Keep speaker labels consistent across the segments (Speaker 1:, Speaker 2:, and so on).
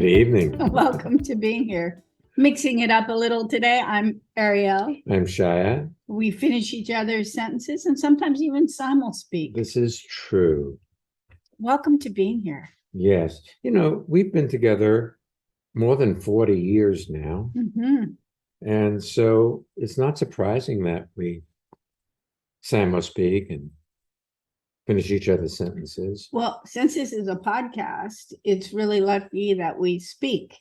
Speaker 1: Good evening.
Speaker 2: Welcome to being here. Mixing it up a little today. I'm Ariel.
Speaker 1: I'm Shia.
Speaker 2: We finish each other's sentences and sometimes even simul speak.
Speaker 1: This is true.
Speaker 2: Welcome to being here.
Speaker 1: Yes. You know, we've been together more than 40 years now. And so it's not surprising that we simul speak and finish each other's sentences.
Speaker 2: Well, since this is a podcast, it's really lucky that we speak.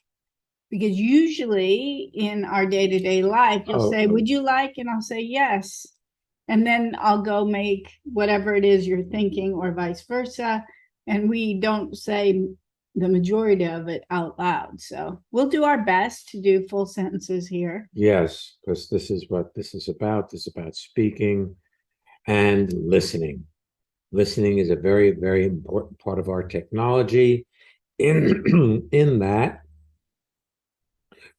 Speaker 2: Because usually in our day-to-day life, you'll say, would you like? And I'll say, yes. And then I'll go make whatever it is you're thinking or vice versa. And we don't say the majority of it out loud. So we'll do our best to do full sentences here.
Speaker 1: Yes, because this is what this is about. This is about speaking and listening. Listening is a very, very important part of our technology in that,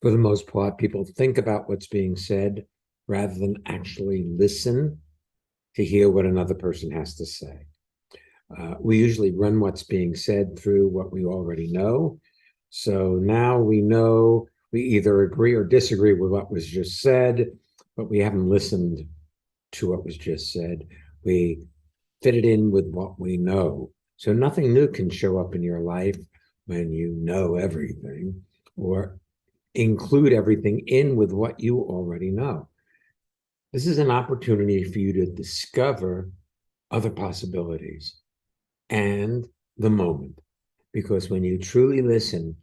Speaker 1: for the most part, people think about what's being said rather than actually listen to hear what another person has to say. We usually run what's being said through what we already know. So now we know we either agree or disagree with what was just said, but we haven't listened to what was just said. We fit it in with what we know. So nothing new can show up in your life when you know everything, or include everything in with what you already know. This is an opportunity for you to discover other possibilities and the moment, because when you truly listen,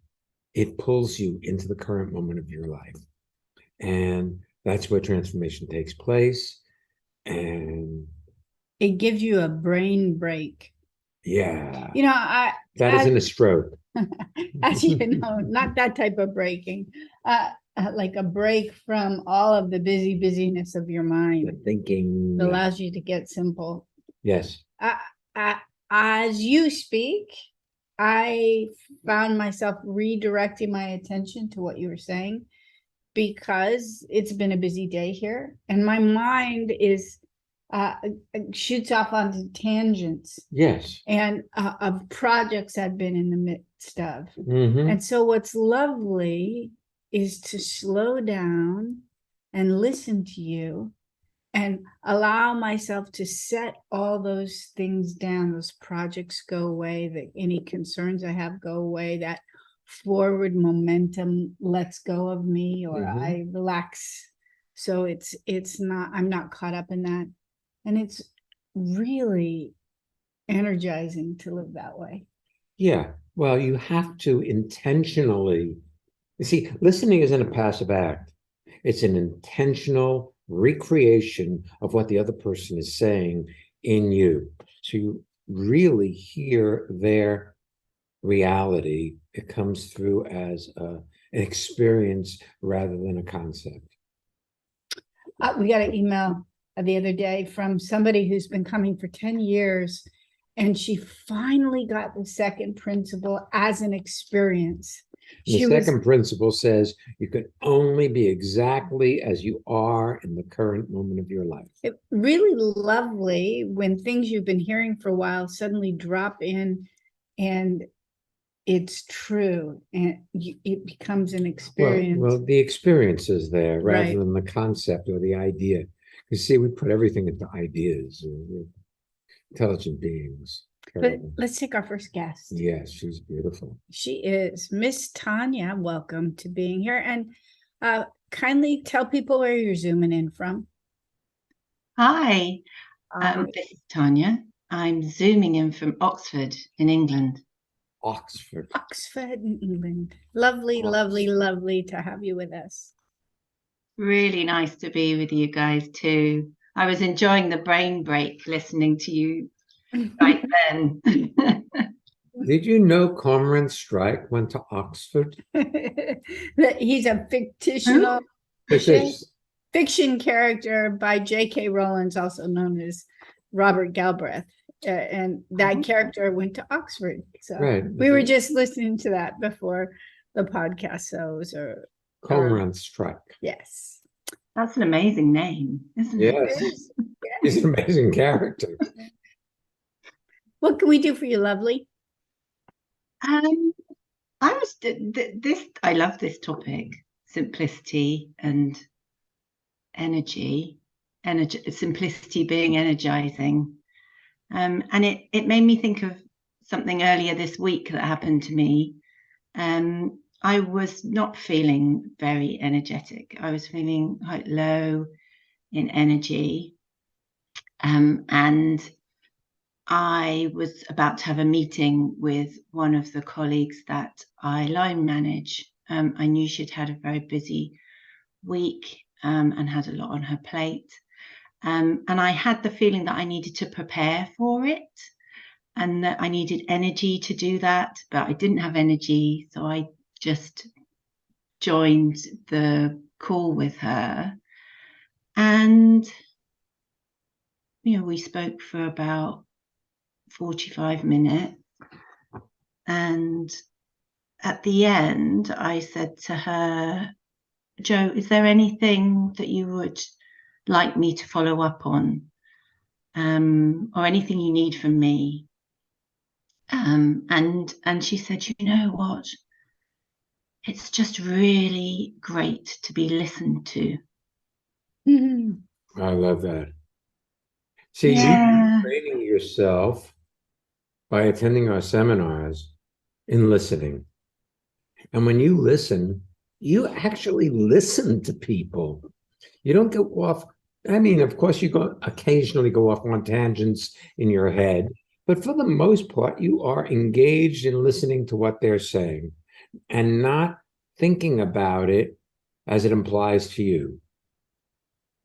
Speaker 1: it pulls you into the current moment of your life. And that's where transformation takes place. And
Speaker 2: it gives you a brain break.
Speaker 1: Yeah.
Speaker 2: You know,
Speaker 1: that isn't a stroke.
Speaker 2: As you know, not that type of breaking, like a break from all of the busyness of your mind.
Speaker 1: The thinking.
Speaker 2: It allows you to get simple.
Speaker 1: Yes.
Speaker 2: As you speak, I found myself redirecting my attention to what you were saying, because it's been a busy day here and my mind is shoots off onto tangents.
Speaker 1: Yes.
Speaker 2: And of projects I've been in the midst of. And so what's lovely is to slow down and listen to you and allow myself to set all those things down. Those projects go away, that any concerns I have go away, that forward momentum lets go of me, or I relax. So it's not, I'm not caught up in that. And it's really energizing to live that way.
Speaker 1: Yeah. Well, you have to intentionally, you see, listening isn't a passive act. It's an intentional recreation of what the other person is saying in you. So you really hear their reality. It comes through as an experience rather than a concept.
Speaker 2: We got an email the other day from somebody who's been coming for 10 years, and she finally got the second principle as an experience.
Speaker 1: The second principle says you can only be exactly as you are in the current moment of your life.
Speaker 2: It's really lovely when things you've been hearing for a while suddenly drop in and it's true, and it becomes an experience.
Speaker 1: Well, the experience is there rather than the concept or the idea. You see, we put everything into ideas. We're intelligent beings.
Speaker 2: But let's take our first guest.
Speaker 1: Yes, she's beautiful.
Speaker 2: She is Miss Tanya. Welcome to being here. And kindly tell people where you're zooming in from.
Speaker 3: Hi, this is Tanya. I'm zooming in from Oxford in England.
Speaker 1: Oxford
Speaker 2: in England. Lovely, lovely, lovely to have you with us.
Speaker 3: Really nice to be with you guys too. I was enjoying the brain break listening to you right then.
Speaker 1: Did you know Cormoran Strike went to Oxford?
Speaker 2: He's a fictional fiction character by J.K. Rowling, also known as Robert Galbraith. And that character went to Oxford. So we were just listening to that before the podcast. So it was
Speaker 1: Cormoran Strike.
Speaker 2: Yes.
Speaker 3: That's an amazing name, isn't it?
Speaker 1: Yes. He's an amazing character.
Speaker 2: What can we do for you, lovely?
Speaker 3: I love this topic, simplicity and energy, simplicity being energizing. And it made me think of something earlier this week that happened to me. I was not feeling very energetic. I was feeling quite low in energy. And I was about to have a meeting with one of the colleagues that I line manage. I knew she'd had a very busy week and had a lot on her plate. And I had the feeling that I needed to prepare for it and that I needed energy to do that, but I didn't have energy. So I just joined the call with her. And, we spoke for about 45 minutes. And at the end, I said to her, Jo, is there anything that you would like me to follow up on? Or anything you need from me? And she said, you know what? It's just really great to be listened to.
Speaker 1: I love that. See,
Speaker 3: Yeah.
Speaker 1: you're training yourself by attending our seminars in listening. And when you listen, you actually listen to people. You don't go off. I mean, of course, you occasionally go off on tangents in your head, but for the most part, you are engaged in listening to what they're saying and not thinking about it as it implies to you.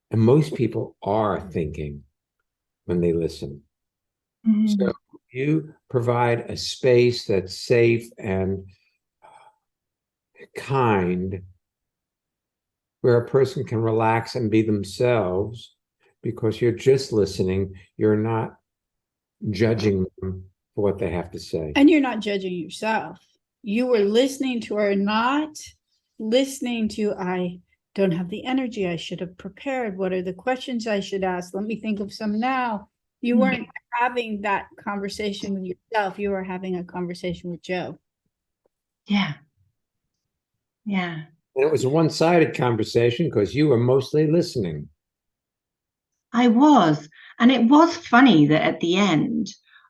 Speaker 1: And most people are thinking when they listen. So you provide a space that's safe and kind, where a person can relax and be themselves because you're just listening. You're not judging them for what they have to say.
Speaker 2: And you're not judging yourself. You were listening to her, not listening to, I don't have the energy. I should have prepared. What are the questions I should ask? Let me think of some now. You weren't having that conversation with yourself. You were having a conversation with Jo.
Speaker 3: Yeah. Yeah.
Speaker 1: And it was a one-sided conversation because you were mostly listening.
Speaker 3: I was. And it was funny that at the end,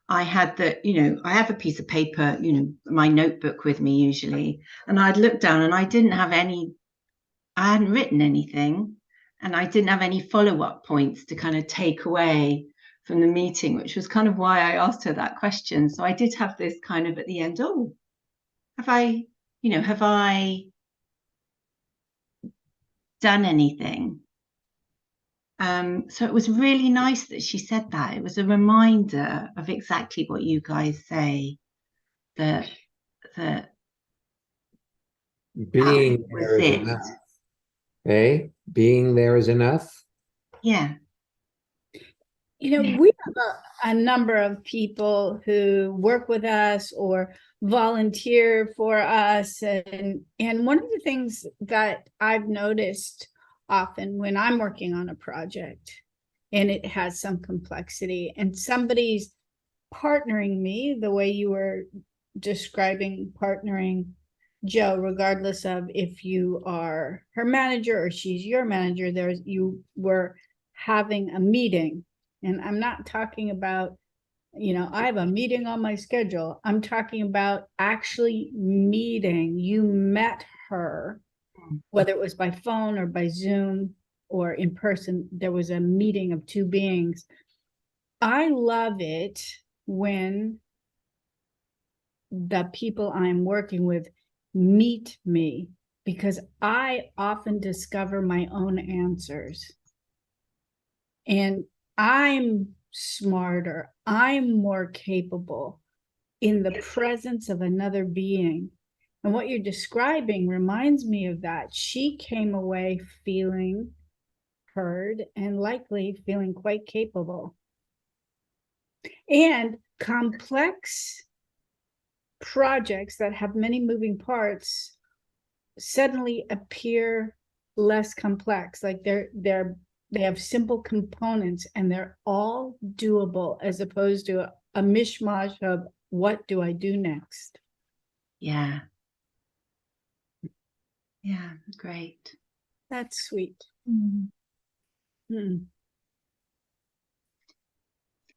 Speaker 3: I had I have a piece of paper, my notebook with me usually. And I'd look down and I hadn't written anything. And I didn't have any follow-up points to kind of take away from the meeting, which was kind of why I asked her that question. So I did have this kind of at the end, have I done anything? So it was really nice that she said that. It was a reminder of exactly what you guys say, that
Speaker 1: being there is enough. Hey, being there is enough.
Speaker 3: Yeah.
Speaker 2: We have a number of people who work with us or volunteer for us. And one of the things that I've noticed often when I'm working on a project and it has some complexity and somebody's partnering me the way you were describing partnering Jo, regardless of if you are her manager or she's your manager, you were having a meeting. And I'm not talking about, I have a meeting on my schedule. I'm talking about actually meeting. You met her, whether it was by phone or by Zoom or in person. There was a meeting of two beings. I love it when the people I'm working with meet me, because I often discover my own answers. And I'm smarter. I'm more capable in the presence of another being. And what you're describing reminds me of that. She came away feeling heard and likely feeling quite capable. And complex projects that have many moving parts suddenly appear less complex. Like they have simple components and they're all doable, as opposed to a mishmash of what do I do next?
Speaker 3: Yeah. Yeah, great.
Speaker 2: That's sweet.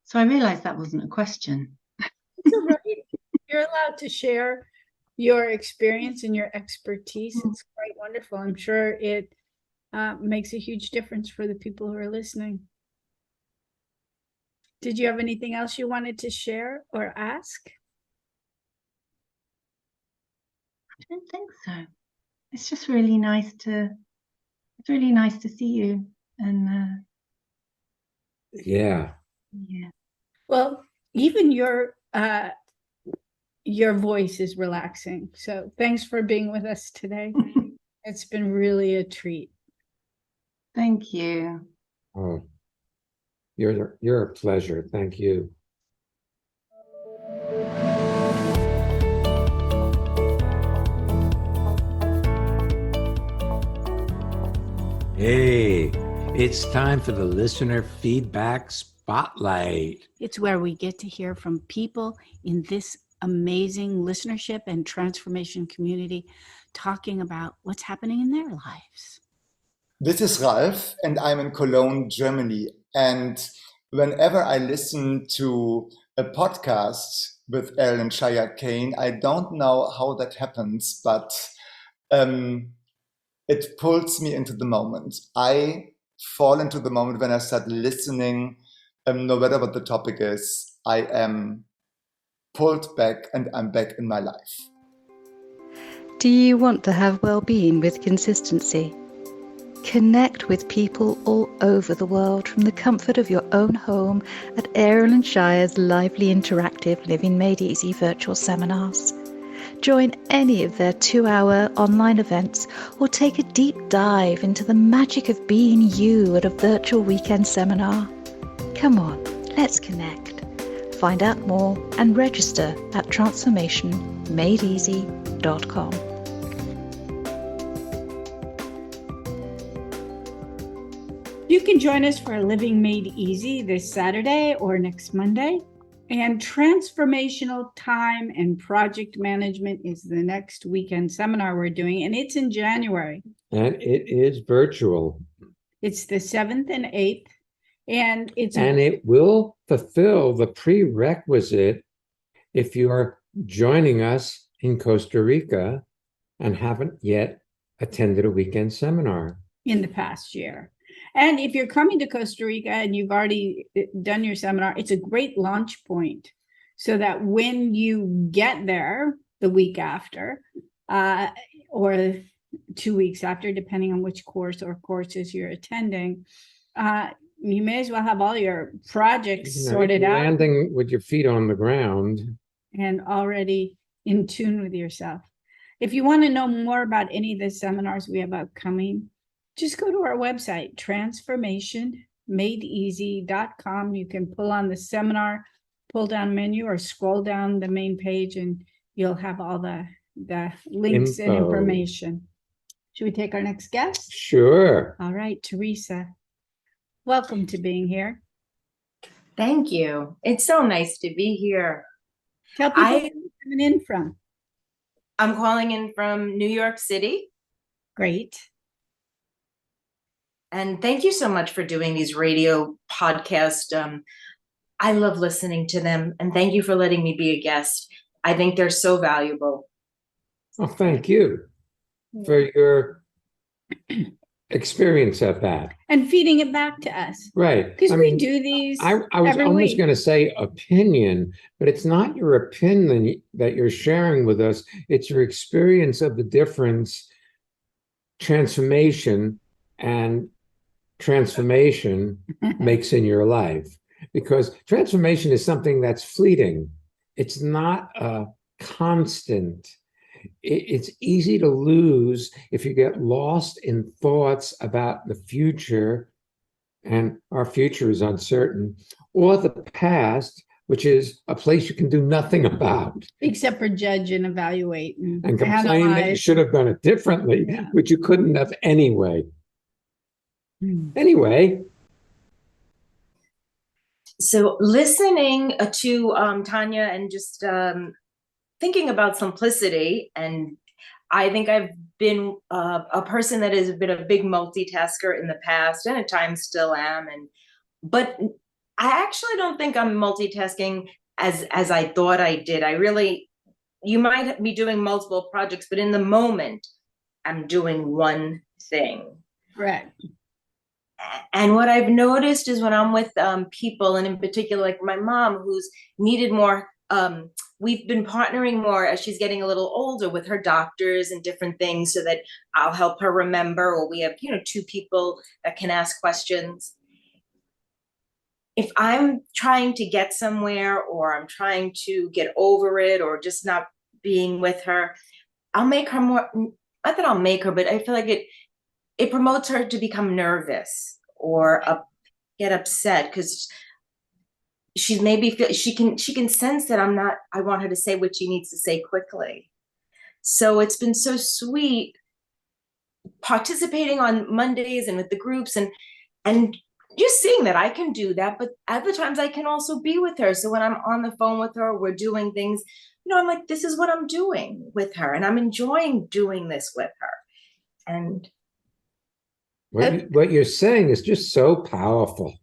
Speaker 3: So I realized that wasn't a question.
Speaker 2: It's all right. You're allowed to share your experience and your expertise. It's quite wonderful. I'm sure it makes a huge difference for the people who are listening. Did you have anything else you wanted to share or ask?
Speaker 3: I don't think so. It's just really nice to see you. And
Speaker 1: Yeah.
Speaker 3: yeah.
Speaker 2: Well, even your voice is relaxing. So thanks for being with us today. It's been really a treat.
Speaker 3: Thank you.
Speaker 1: Oh, you're a pleasure. Thank you. Hey, it's time for the listener feedback spotlight.
Speaker 2: It's where we get to hear from people in this amazing listenership and transformation community talking about what's happening in their lives.
Speaker 4: This is Ralph, and I'm in Cologne, Germany. And whenever I listen to a podcast with Ellen and Shaya Kane, I don't know how that happens, but it pulls me into the moment. I fall into the moment when I start listening, no matter what the topic is. I am pulled back and I'm back in my life.
Speaker 5: Do you want to have well-being with consistency? Connect with people all over the world from the comfort of your own home at Aaron and Shire's lively interactive Living Made Easy virtual seminars. Join any of their 2-hour online events or take a deep dive into the magic of being you at a virtual weekend seminar. Come on, let's connect. Find out more and register at transformationmadeeasy.com.
Speaker 2: You can join us for Living Made Easy this Saturday or next Monday. And Transformational Time and Project Management is the next weekend seminar we're doing, and it's in January.
Speaker 1: And it is virtual.
Speaker 2: It's the 7th and 8th, and
Speaker 1: it will fulfill the prerequisite if you are joining us in Costa Rica and haven't yet attended a weekend seminar
Speaker 2: in the past year. And if you're coming to Costa Rica and you've already done your seminar, it's a great launch point so that when you get there the week after or 2 weeks after, depending on which course or courses you're attending, you may as well have all your projects sorted out.
Speaker 1: Landing with your feet on the ground.
Speaker 2: And already in tune with yourself. If you want to know more about any of the seminars we have upcoming, just go to our website, transformationmadeeasy.com. You can pull on the seminar pull-down menu or scroll down the main page and you'll have all the links and information. Should we take our next guest?
Speaker 1: Sure.
Speaker 2: All right, Teresa. Welcome to being here.
Speaker 6: Thank you. It's so nice to be here.
Speaker 2: Tell people where you're coming in from.
Speaker 6: I'm calling in from New York City.
Speaker 2: Great.
Speaker 6: And thank you so much for doing these radio podcasts. I love listening to them. And thank you for letting me be a guest. I think they're so valuable.
Speaker 1: Oh, thank you for your experience of that.
Speaker 2: And feeding it back to us.
Speaker 1: Right.
Speaker 2: Because we do these
Speaker 1: I was almost going to say opinion, but it's not your opinion that you're sharing with us. It's your experience of the difference, transformation makes in your life. Because transformation is something that's fleeting. It's not a constant. It's easy to lose if you get lost in thoughts about the future, and our future is uncertain, or the past, which is a place you can do nothing about.
Speaker 2: Except for judge and evaluate. And
Speaker 1: complain that you should have done it differently, which you couldn't have anyway. Anyway.
Speaker 6: So listening to Tanya and just thinking about simplicity, and I think I've been a person that has been a big multitasker in the past, and at times still am. But I actually don't think I'm multitasking as I thought I did. You might be doing multiple projects, but in the moment, I'm doing one thing.
Speaker 2: Correct.
Speaker 6: And what I've noticed is when I'm with people, and in particular, like my mom, who's needed more, we've been partnering more as she's getting a little older with her doctors and different things, so that I'll help her remember, or we have, two people that can ask questions. If I'm trying to get somewhere, or I'm trying to get over it, or just not being with her, I'll make her more, not that I'll make her, but I feel like it promotes her to become nervous or get upset, because she's maybe she can sense that I want her to say what she needs to say quickly. So it's been so sweet participating on Mondays and with the groups, and just seeing that I can do that, but other times I can also be with her. So when I'm on the phone with her, we're doing things, I'm like, this is what I'm doing with her, and I'm enjoying doing this with her. And
Speaker 1: what you're saying is just so powerful.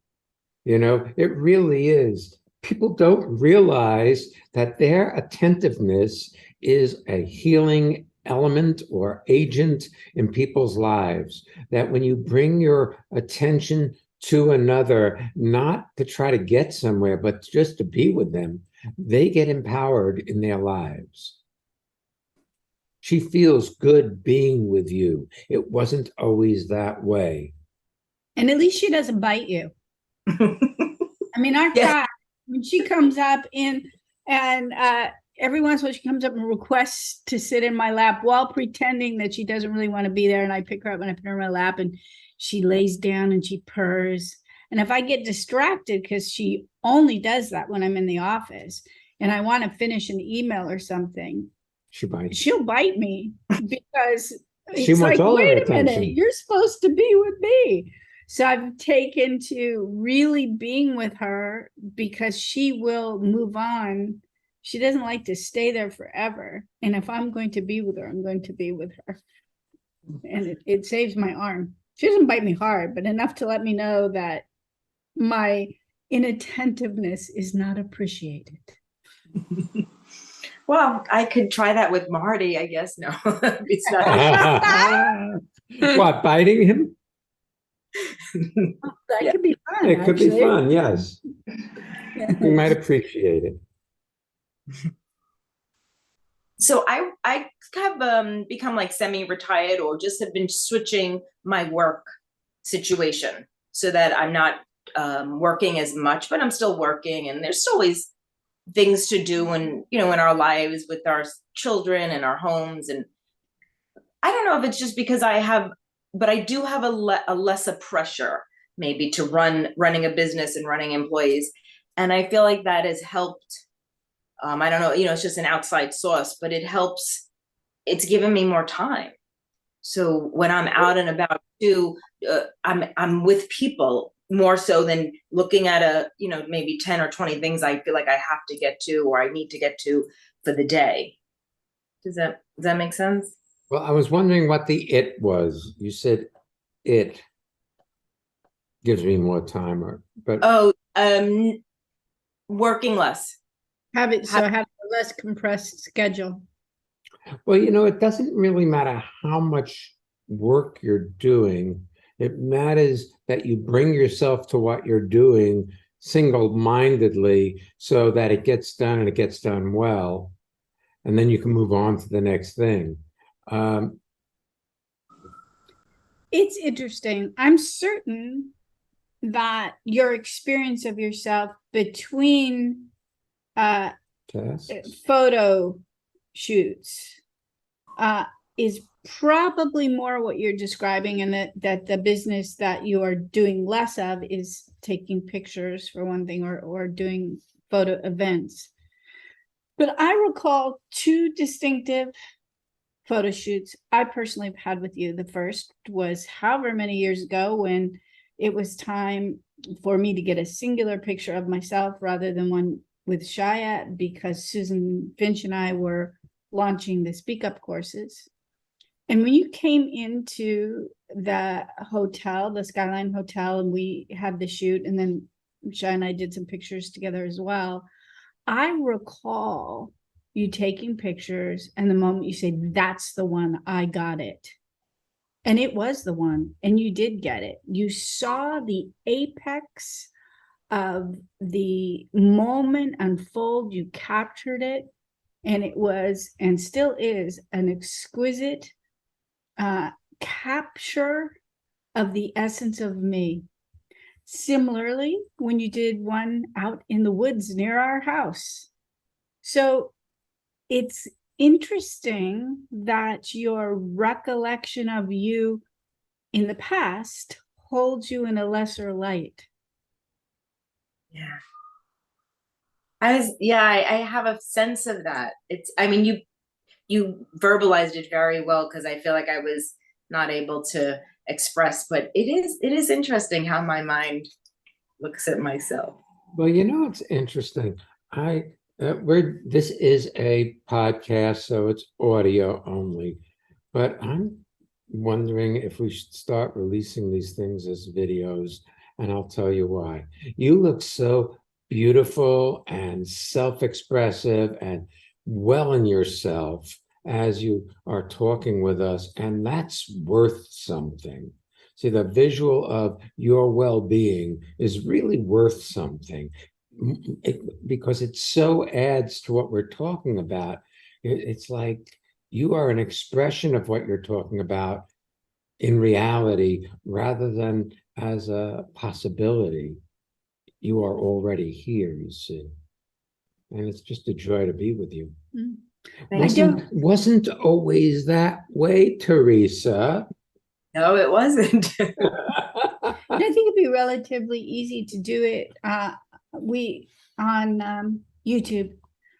Speaker 1: It really is. People don't realize that their attentiveness is a healing element or agent in people's lives. That when you bring your attention to another, not to try to get somewhere, but just to be with them, they get empowered in their lives. She feels good being with you. It wasn't always that way.
Speaker 2: And at least she doesn't bite you. I mean, our cat, when she comes up in, and every once in a while she comes up and requests to sit in my lap while pretending that she doesn't really want to be there. And I pick her up and I put her in my lap, and she lays down and she purrs. And if I get distracted, because she only does that when I'm in the office, and I want to finish an email or something, she'll bite me, because
Speaker 1: she wants like, all wait a minute,
Speaker 2: you're supposed to be with me. So I've taken to really being with her, because she will move on. She doesn't like to stay there forever. And if I'm going to be with her, I'm going to be with her. And it saves my arm. She doesn't bite me hard, but enough to let me know that my inattentiveness is not appreciated.
Speaker 6: Well, I could try that with Marty, I guess. No, it's not.
Speaker 1: What, biting him?
Speaker 2: That could be fun.
Speaker 1: It could be fun, yes. We might appreciate it.
Speaker 6: So I have become like semi-retired, or just have been switching my work situation so that I'm not working as much, but I'm still working, and there's always things to do, and in our lives with our children and our homes. And I don't know if it's just because but I do have a lesser pressure maybe to running a business and running employees. And I feel like that has helped. I don't know, it's just an outside source, but it helps. It's given me more time. So when I'm out and about too, I'm with people more so than looking at maybe 10 or 20 things I feel like I have to get to, or I need to get to for the day. Does that make sense?
Speaker 1: Well, I was wondering what the it was. You said it gives me more time,
Speaker 6: working less.
Speaker 2: Have a less compressed schedule.
Speaker 1: Well, it doesn't really matter how much work you're doing. It matters that you bring yourself to what you're doing single-mindedly, so that it gets done, and it gets done well, and then you can move on to the next thing.
Speaker 2: It's interesting. I'm certain that your experience of yourself between photo shoots is probably more what you're describing, and that the business that you are doing less of is taking pictures, for one thing, or doing photo events. But I recall two distinctive photo shoots I personally have had with you. The first was however many years ago, when it was time for me to get a singular picture of myself rather than one with Shia, because Susan Finch and I were launching the Speak Up courses. And when you came into the hotel, the Skyline Hotel, and we had the shoot, and then Shai and I did some pictures together as well, I recall you taking pictures, and the moment you say, "That's the one, I got it." And it was the one, and you did get it. You saw the apex of the moment unfold, you captured it, and it was, and still is, an exquisite capture of the essence of me. Similarly, when you did one out in the woods near our house. So it's interesting that your recollection of you in the past holds you in a lesser light.
Speaker 6: Yeah. I have a sense of that. I mean, you verbalized it very well, because I feel like I was not able to express, but it is interesting how my mind looks at myself.
Speaker 1: Well, it's interesting. This is a podcast, so it's audio only, but I'm wondering if we should start releasing these things as videos, and I'll tell you why. You look so beautiful and self-expressive and well in yourself as you are talking with us, and that's worth something. See, the visual of your well-being is really worth something, because it so adds to what we're talking about. It's like you are an expression of what you're talking about in reality, rather than as a possibility. You are already here, you see. And it's just a joy to be with you. Wasn't always that way, Teresa.
Speaker 6: No, it wasn't.
Speaker 2: I think it'd be relatively easy to do it. We on YouTube.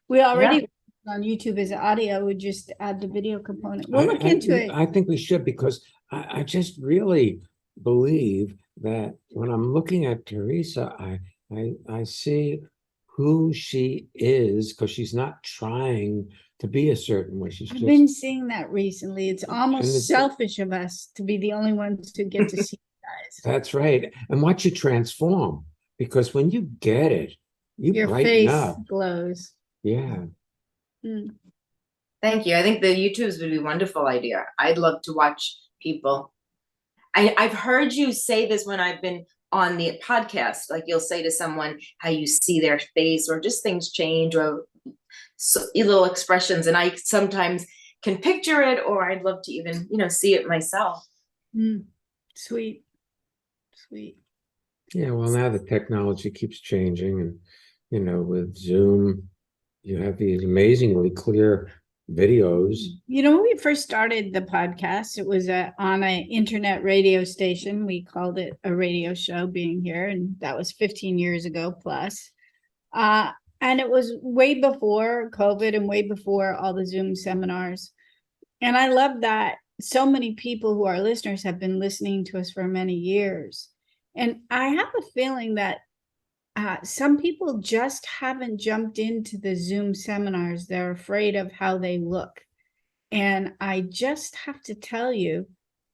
Speaker 2: We already on YouTube as audio. We just add the video component. We'll look into it.
Speaker 1: I think we should, because I just really believe that when I'm looking at Teresa, I see who she is, because she's not trying to be a certain way.
Speaker 2: I've been seeing that recently. It's almost selfish of us to be the only ones who get to see you guys.
Speaker 1: That's right. And watch you transform, because when you get it,
Speaker 2: your face glows.
Speaker 1: Yeah.
Speaker 6: Thank you. I think the YouTubes would be a wonderful idea. I'd love to watch people. I've heard you say this when I've been on the podcast, like you'll say to someone how you see their face, or just things change, or little expressions, and I sometimes can picture it, or I'd love to even see it myself.
Speaker 2: Sweet.
Speaker 1: Yeah, well, now the technology keeps changing, and with Zoom you have these amazingly clear videos.
Speaker 2: When we first started the podcast, it was on an internet radio station. We called it a radio show, being here, and that was 15 years ago plus. And it was way before COVID and way before all the Zoom seminars. And I love that so many people who are listeners have been listening to us for many years. And I have a feeling that some people just haven't jumped into the Zoom seminars. They're afraid of how they look. And I just have to tell you,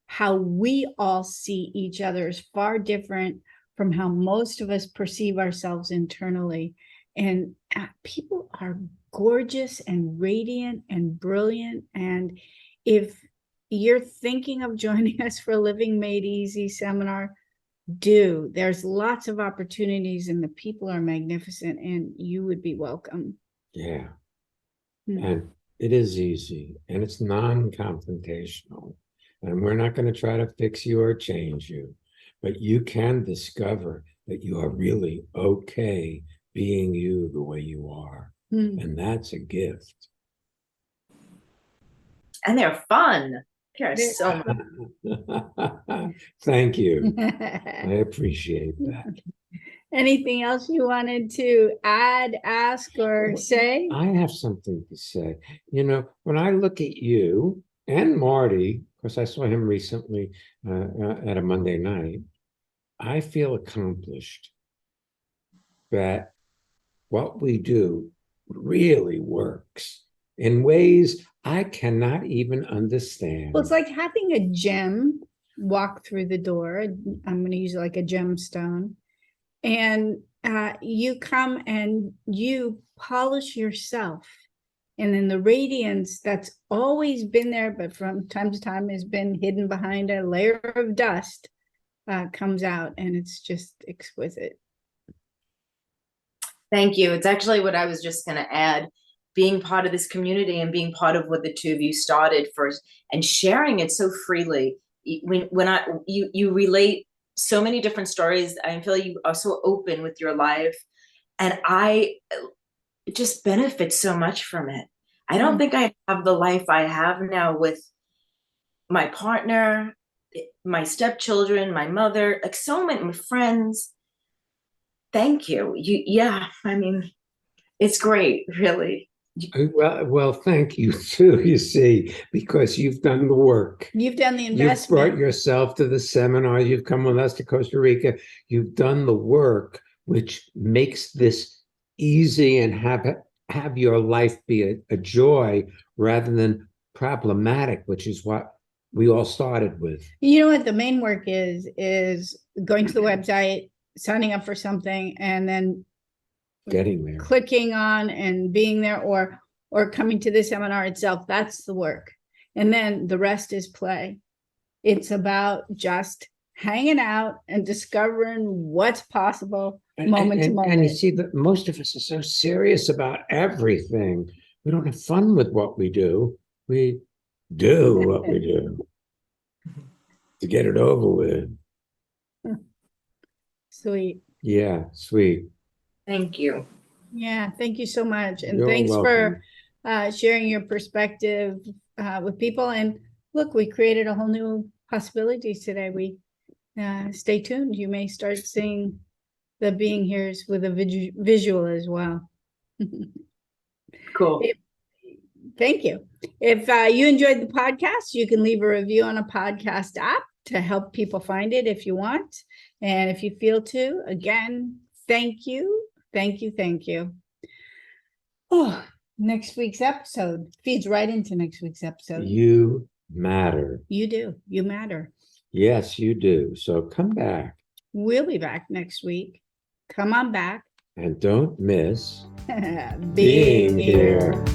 Speaker 2: how we all see each other is far different from how most of us perceive ourselves internally. And people are gorgeous and radiant and brilliant. And if you're thinking of joining us for a Living Made Easy seminar, there's lots of opportunities, and the people are magnificent, and you would be welcome.
Speaker 1: Yeah. And it is easy, and it's non-confrontational, and we're not going to try to fix you or change you, but you can discover that you are really okay being you the way you are. And that's a gift.
Speaker 6: And they're fun. They're so much.
Speaker 1: Thank you. I appreciate that.
Speaker 2: Anything else you wanted to add, ask, or say?
Speaker 1: I have something to say. When I look at you and Marty, because I saw him recently at a Monday night, I feel accomplished, that what we do really works. in ways I cannot even understand.
Speaker 2: Well, it's like having a gem walk through the door. I'm going to use like a gemstone. And you come and you polish yourself. And then the radiance that's always been there, but from time to time has been hidden behind a layer of dust, comes out, and it's just exquisite.
Speaker 6: Thank you. It's actually what I was just going to add. Being part of this community and being part of what the two of you started first and sharing it so freely. You relate so many different stories. I feel you are so open with your life, and I just benefit so much from it. I don't think I have the life I have now with my partner, my stepchildren, my mother, like so many friends. Thank you. I mean, it's great, really.
Speaker 1: Well, thank you too, you see, because you've done the work.
Speaker 2: You've done the
Speaker 1: You've
Speaker 2: investment.
Speaker 1: brought yourself to the seminar. You've come with us to Costa Rica. You've done the work, which makes this easy and have your life be a joy rather than problematic, which is what we all started with.
Speaker 2: You know what the main work is going to the website, signing up for something, and then
Speaker 1: Getting there.
Speaker 2: clicking on and being there, or coming to the seminar itself. That's the work. And then the rest is play. It's about just hanging out and discovering what's possible moment to moment.
Speaker 1: And you see that most of us are so serious about everything. We don't have fun with what we do. We do what we do to get it over with.
Speaker 2: Sweet.
Speaker 1: Yeah, sweet.
Speaker 6: Thank you.
Speaker 2: Yeah, thank you so much. And
Speaker 1: You're
Speaker 2: thanks
Speaker 1: welcome.
Speaker 2: for sharing your perspective with people. And look, we created a whole new possibilities today. We stay tuned. You may start seeing the being here's with a visual as well.
Speaker 6: Cool.
Speaker 2: Thank you. If you enjoyed the podcast, you can leave a review on a podcast app to help people find it if you want. And if you feel to, again, thank you. Thank you. Thank you. Oh, next week's episode feeds right into next week's episode.
Speaker 1: You matter.
Speaker 2: You do. You matter.
Speaker 1: Yes, you do. So come back.
Speaker 2: We'll be back next week. Come on back.
Speaker 1: And don't miss
Speaker 2: Being here.